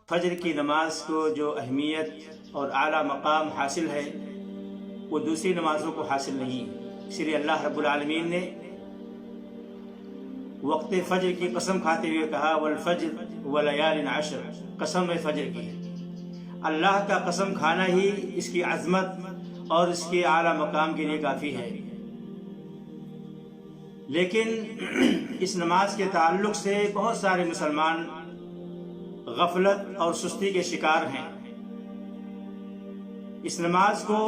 فجر کی نماز کو جو اہمیت اور اعلیٰ مقام حاصل ہے وہ دوسری نمازوں کو حاصل نہیں، اس لیے اللہ رب العالمین نے وقت فجر کی قسم کھاتے ہوئے کہا والفجر ولیال عشر، قسم ہے فجر کی۔ اللہ کا قسم کھانا ہی اس کی عظمت اور اس کے اعلیٰ مقام کے لیے کافی ہے۔ لیکن اس نماز کے تعلق سے بہت سارے مسلمان غفلت اور سستی کے شکار ہیں۔ اس نماز کو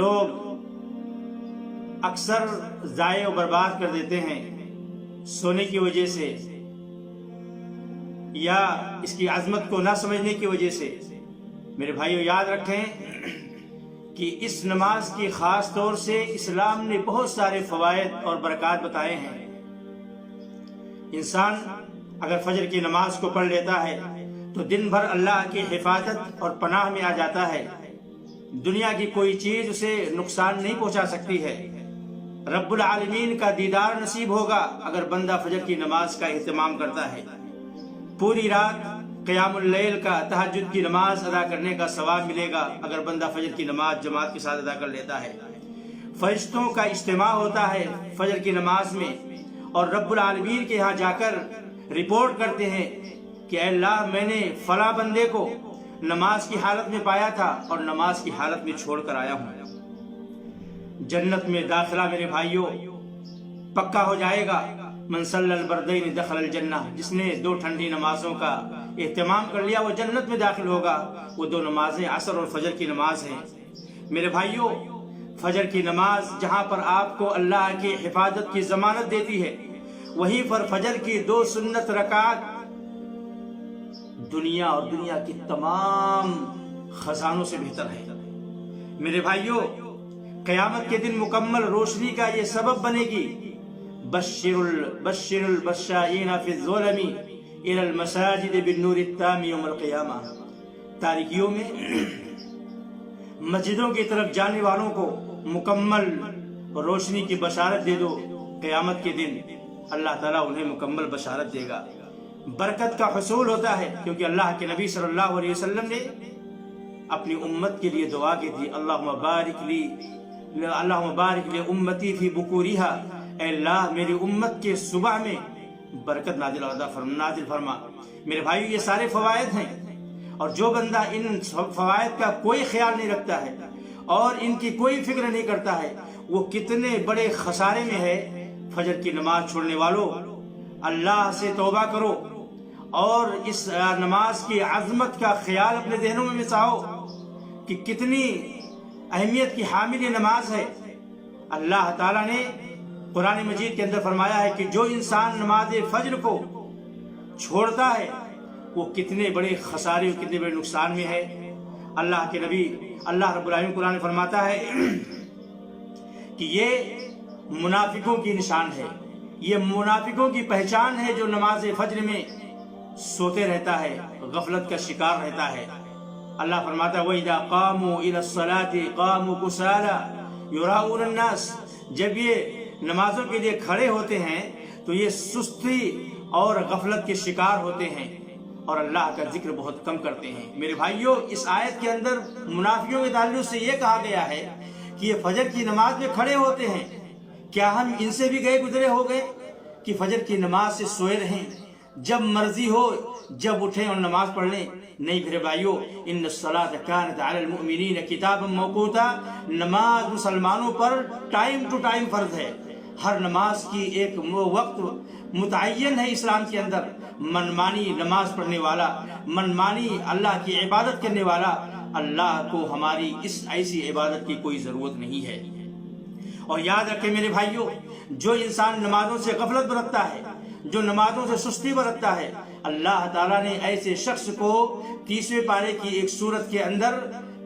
لوگ اکثر ضائع و برباد کر دیتے ہیں سونے کی وجہ سے یا اس کی عظمت کو نہ سمجھنے کی وجہ سے۔ میرے بھائیو یاد رکھیں کہ اس نماز کی خاص طور سے اسلام نے بہت سارے فوائد اور برکات بتائے ہیں۔ انسان اگر فجر کی نماز کو پڑھ لیتا ہے تو دن بھر اللہ کی حفاظت اور پناہ میں آ جاتا ہے۔ دنیا کی کوئی چیز اسے نقصان نہیں پہنچا سکتی ہے۔ رب العالمین کا دیدار نصیب ہوگا اگر بندہ فجر کی نماز کا اہتمام کرتا ہے۔ پوری رات قیام اللیل کا تہجد کی نماز ادا کرنے کا ثواب ملے گا اگر بندہ فجر کی نماز جماعت کے ساتھ ادا کر لیتا ہے۔ فرشتوں کا اجتماع ہوتا ہے فجر کی نماز میں اور رب العالمین کے یہاں جا کر رپورٹ کرتے ہیں کہ اے اللہ میں نے فلاں بندے کو نماز کی حالت میں پایا تھا اور نماز کی حالت میں چھوڑ کر آیا ہوں۔ جنت میں داخلہ میرے بھائیوں پکا ہو جائے گا۔ من صلی البردین دخل الجنہ، جس نے دو ٹھنڈی نمازوں کا اہتمام کر لیا وہ جنت میں داخل ہوگا۔ وہ دو نمازیں عصر اور فجر کی نماز ہیں۔ میرے بھائیوں فجر کی نماز جہاں پر آپ کو اللہ کی حفاظت کی ضمانت دیتی ہے، وہیں پر فجر کی دو سنت رکعات دنیا اور دنیا کی تمام خزانوں سے بہتر ہے۔ میرے بھائیوں قیامت کے دن مکمل روشنی کا یہ سبب بنے گی۔ بشر البشائین فی الظلم الی المساجد بالنور التام یوم القیامہ، تاریکیوں میں مسجدوں کی طرف جانے والوں کو مکمل روشنی کی بشارت دے دو۔ قیامت کے دن اللہ تعالیٰ انہیں مکمل بشارت دے گا۔ برکت کا حصول ہوتا ہے کیونکہ اللہ کے نبی صلی اللہ علیہ وسلم نے اپنی امت کے لیے دعا کی تھی، اللہم بارک لی امتی فی بکورہا، اے اللہ میری امت کے صبح میں برکت نازل فرما۔ میرے بھائیو یہ سارے فوائد ہیں، اور جو بندہ ان فوائد کا کوئی خیال نہیں رکھتا ہے اور ان کی کوئی فکر نہیں کرتا ہے وہ کتنے بڑے خسارے میں ہے۔ فجر کی نماز چھوڑنے والوں اللہ سے توبہ کرو اور اس نماز کی عظمت کا خیال اپنے ذہنوں میں بساؤ کہ کتنی اہمیت کی حامل یہ نماز ہے۔ اللہ تعالیٰ نے قرآن مجید کے اندر فرمایا ہے کہ جو انسان نماز فجر کو چھوڑتا ہے وہ کتنے بڑے خسارے اور کتنے بڑے نقصان میں ہے۔ اللہ کے نبی اللہ رب العالمین قرآن میں فرماتا ہے کہ یہ منافقوں کی نشان ہے، یہ منافقوں کی پہچان ہے جو نماز فجر میں سوتے رہتا ہے، غفلت کا شکار رہتا ہے۔ اللہ فرماتا ہے وَإِذَا قَامُوا إِلَى الصَّلَاةِ قَامُوا كُسَالَىٰ يُرَاءُونَ النَّاسَ، جب یہ نمازوں کے لیے کھڑے ہوتے ہیں تو یہ سستی اور غفلت کے شکار ہوتے ہیں اور اللہ کا ذکر بہت کم کرتے ہیں۔ میرے بھائیوں اس آیت کے اندر منافقوں کے تعلق سے یہ کہا گیا ہے کہ یہ فجر کی نماز میں کھڑے ہوتے ہیں، کیا ہم ان سے بھی گئے گزرے ہو گئے کہ فجر کی نماز سے سوئے رہیں، جب مرضی ہو جب اٹھیں اور نماز پڑھ لیں؟ نہیں میرے بھائیو، ان الصلاۃ کانت علی المؤمنین کتابا موقوتا، نماز مسلمانوں پر ٹائم ٹو ٹائم فرض ہے۔ ہر نماز کی ایک وقت متعین ہے اسلام کے اندر۔ منمانی نماز پڑھنے والا، منمانی اللہ کی عبادت کرنے والا، اللہ کو ہماری اس ایسی عبادت کی کوئی ضرورت نہیں ہے۔ اور یاد رکھیں میرے بھائیو جو انسان نمازوں سے غفلت برتتا ہے، جو نمازوں سے سستی برتتا ہے، اللہ تعالیٰ نے ایسے شخص کو 30ویں پارے کی ایک سورت کے اندر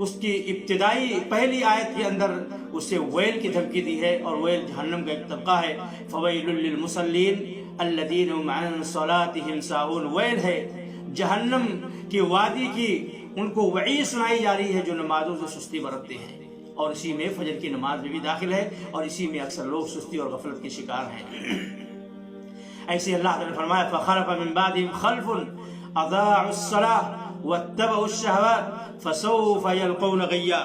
اس کی ابتدائی پہلی آیت کے اندر اسے ویل کی دھمکی دی ہے، اور ویل جہنم کا ایک طبقہ ہے۔ فویل للمصلین الذین هم عن صلاتهم ساہون، ویل ہے جہنم کی وادی کی ان کو وعید سنائی جا رہی ہے جو نمازوں سے سستی برتتے ہیں، اور اسی میں فجر کی نماز میں بھی داخل ہے، اور اسی میں اکثر لوگ سستی اور غفلت کے شکار ہیں۔ ऐसे अल्लाह ताला ने फरमाया फखलफ मिन बादिहिम खल्फुन अज़ाअु अस्सलाह वत्तबअु अश्शहवात फसौफ यल्क़ौन गय्या।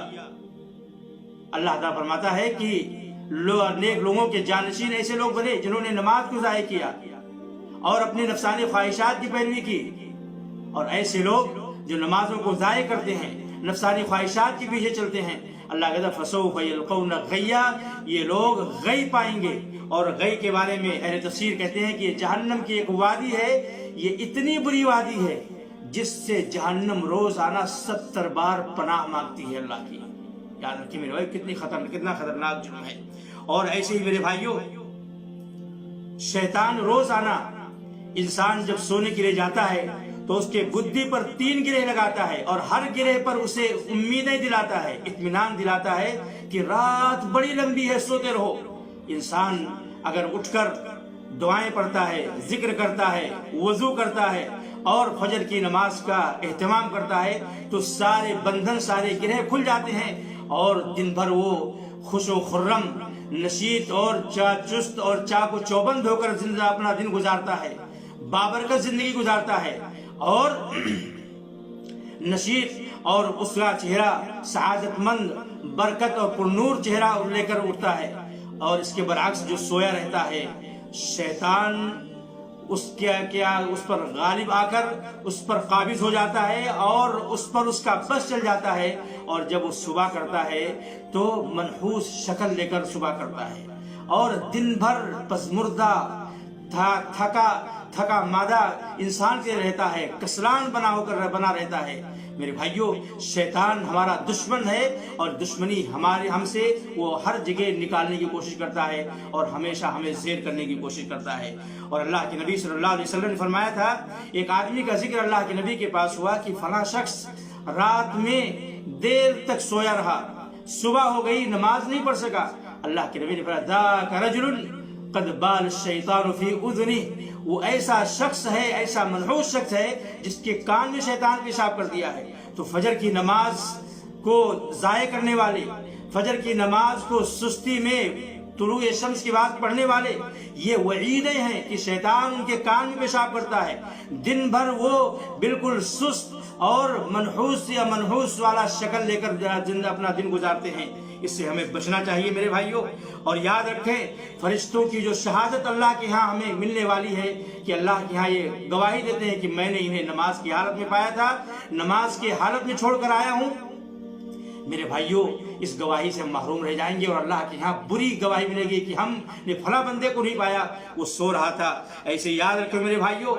अल्लाह ताला फरमाता है कि नेक लोगों के जानशीन ऐसे लोग बने जिन्होंने नमाज को ज़ाया किया और अपनी नफसानी ख्वाहिशात की पैरवी की। और ऐसे लोग जो नमाजों को ज़ाया करते हैं, नफसानी ख्वाहिशात के पीछे चलते हैं, अल्लाह कहता है फसौफ यल्क़ौन गय्या, ये लोग गई पाएंगे। और गई के बारे में अहले तफसीर कहते हैं कि जहन्नम की एक वादी है, ये इतनी बुरी वादी है जिससे जहन्नम रोजाना 70 बार पनाह मांगती है अल्लाह की। याद रखिए मेरे भाई, कितना खतरनाक जुर्म है। और ऐसे ही मेरे भाइयों, शैतान रोजाना इंसान जब सोने के लिए जाता है तो उसके बुद्धि पर 3 गिरह लगाता है और हर गिरह पर उसे उम्मीदें दिलाता है, इत्मीनान दिलाता है कि रात बड़ी लंबी है, सोते रहो। इंसान अगर उठकर दुआएं पढ़ता है, जिक्र करता है, वजू करता है और फजर की नमाज का एहतमाम करता है तो सारे बंधन, सारे गिरह खुल जाते हैं और दिन भर वो खुशो खुर्रम, नशीत और चुस्त और चाको चौबंद होकर जिंदा अपना दिन गुजारता है, बाबरकत जिंदगी गुजारता है और नशीत, और उसका चेहरा सआदतमंद, बरकत और पुरनूर चेहरा लेकर उठता है। और इसके बरअक्स जो सोया रहता है, शैतान उस पर गालिब आकर उस पर काबिज हो जाता है और उस पर उसका बस चल जाता है। और जब वो सुबह करता है तो मनहूस शक्ल लेकर सुबह करता है और दिन भर पसमुर्दा, थका मादा इंसान के रहता है, कसलान बना रहता है। मेरे भाइयों, शैतान हमारा दुश्मन है और दुश्मनी हमसे वो हर जगह निकालने की कोशिश करता है और हमेशा हमें ज़ेर करने की कोशिश करता है। और अल्लाह के नबी सल्लल्लाहु अलैहि वसल्लम ने फरमाया था, एक आदमी का जिक्र अल्लाह के नबी के पास हुआ कि फला शख्स रात में देर तक सोया रहा, सुबह हो गई, नमाज नहीं पढ़ सका। अल्लाह के नबी ने फरमाया ज़ाका रजुलन क़द बाल शैतान फी उज़निही, वो ऐसा शख्स है, ऐसा मनहूस शख्स है जिसके कान में शैतान पेशाब कर दिया है। तो फजर की नमाज को ज़ाया करने वाले, फजर की नमाज को सुस्ती में तुलूए शम्स की बात पढ़ने वाले, ये वईदें हैं कि शैतान उनके कान में पेशाब करता है। दिन भर वो बिल्कुल सुस्त और मनहूस वाला शक्ल लेकर जिंदा अपना दिन गुजारते हैं। इससे हमें बचना चाहिए मेरे भाइयों। और याद रखें, फरिश्तों की जो शहादत अल्लाह के यहाँ हमें मिलने वाली है कि अल्लाह के यहाँ ये गवाही देते हैं कि मैंने इन्हें नमाज की हालत में पाया था, नमाज की हालत में छोड़कर आया हूँ। मेरे भाइयों, इस गवाही से हम महरूम रह जाएंगे और अल्लाह के यहाँ बुरी गवाही मिलेगी कि हमने फला बंदे को नहीं पाया, वो सो रहा था। ऐसे याद रखो मेरे भाइयों,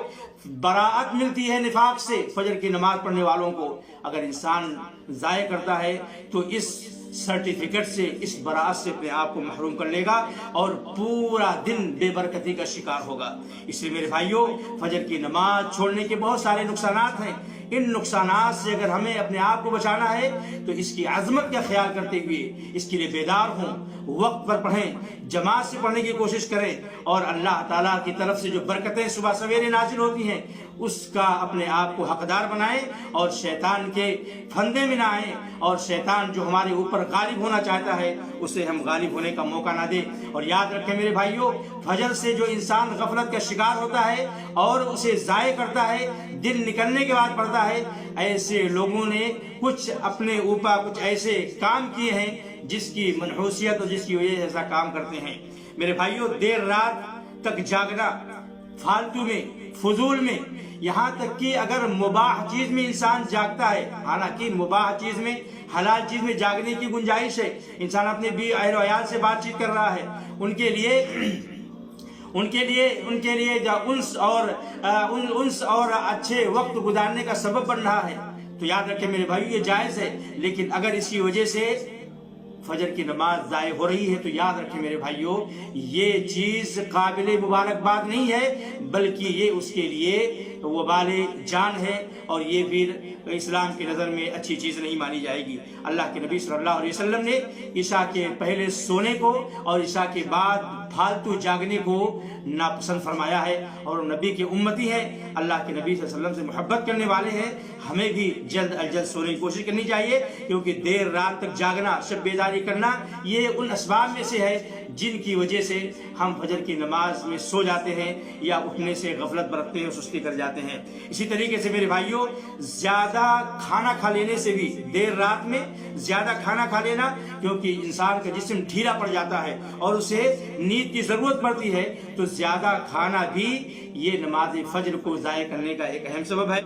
बराअत मिलती है निफाक से फजर की नमाज पढ़ने वालों को। अगर इंसान ज़ाया करता है तो इस सर्टिफिकेट से, इस बराअत से अपने आप को महरूम कर लेगा और पूरा दिन बेबरकती का शिकार होगा। इसलिए मेरे भाइयों, फजर की नमाज छोड़ने के बहुत सारे नुकसानात हैं। इन नुकसानात से अगर हमें अपने आप को बचाना है तो इसकी अजमत का ख्याल करते हुए इसके लिए बेदार हों, वक्त पर पढ़ें, जमात से पढ़ने की कोशिश करें और अल्लाह ताला की तरफ से जो बरकतें सुबह सवेरे नाजिल होती हैं उसका अपने आप को हकदार बनाएं और शैतान के फंदे में ना आए। और शैतान जो हमारे ऊपर गालिब होना चाहता है उसे हम गालिब होने का मौका ना दें। और याद रखें मेरे भाइयों, फजर से जो इंसान गफलत का शिकार होता है और उसे ज़ाया करता है, दिन निकलने के बाद पढ़ता है, ऐसे लोगों ने कुछ अपने ऊपर कुछ ऐसे काम किए हैं जिसकी मनहूसियत और जिसकी वजह से ऐसा काम करते हैं। मेरे भाइयों, देर रात तक जागना, फालतू में, फजूल में, यहाँ तक कि अगर मुबाह चीज में इंसान जागता है, हालांकि मुबाह चीज में, हलाल चीज में जागने की गुंजाइश है, इंसान अपने भी अहल वयाल से बातचीत कर रहा है, उनके लिए उन्स और अच्छे वक्त गुजारने का सबब बन रहा है, तो याद रखें मेरे भाइयों ये जायज है। लेकिन अगर इसकी वजह से फजर की नमाज ज़ाया हो रही है तो याद रखें मेरे भाइयों, ये चीज़ काबिल मुबारकबाद नहीं है, बल्कि ये उसके लिए वबाले जान है और ये फिर इस्लाम की नज़र में अच्छी चीज़ नहीं मानी जाएगी। अल्लाह के नबी सल्लल्लाहु अलैहि वसल्लम ने ईशा के पहले सोने को और ईशा के बाद फालतू जागने को नापसंद फरमाया है और नबी के उम्मती हैं, अल्लाह के नबी सल्लल्लाहु अलैहि वसल्लम से मोहब्बत करने वाले हैं। हमें भी जल्द अज जल्द सोने की कोशिश करनी चाहिए, क्योंकि देर रात तक जागना, शब बेदारी جاری کرنا یہ ان اسباب میں سے ہے جن کی وجہ سے ہم فجر کی نماز میں سو جاتے ہیں یا اٹھنے سے غفلت برتتے ہیں، سستی کر جاتے ہیں۔ اسی طریقے سے میرے بھائیوں، زیادہ کھانا کھا لینے سے بھی، دیر رات میں زیادہ کھانا کھا لینا، کیونکہ انسان کا جسم ڈھیلا پڑ جاتا ہے اور اسے نیند کی ضرورت پڑتی ہے، تو زیادہ کھانا بھی یہ نماز فجر کو ضائع کرنے کا ایک اہم سبب ہے۔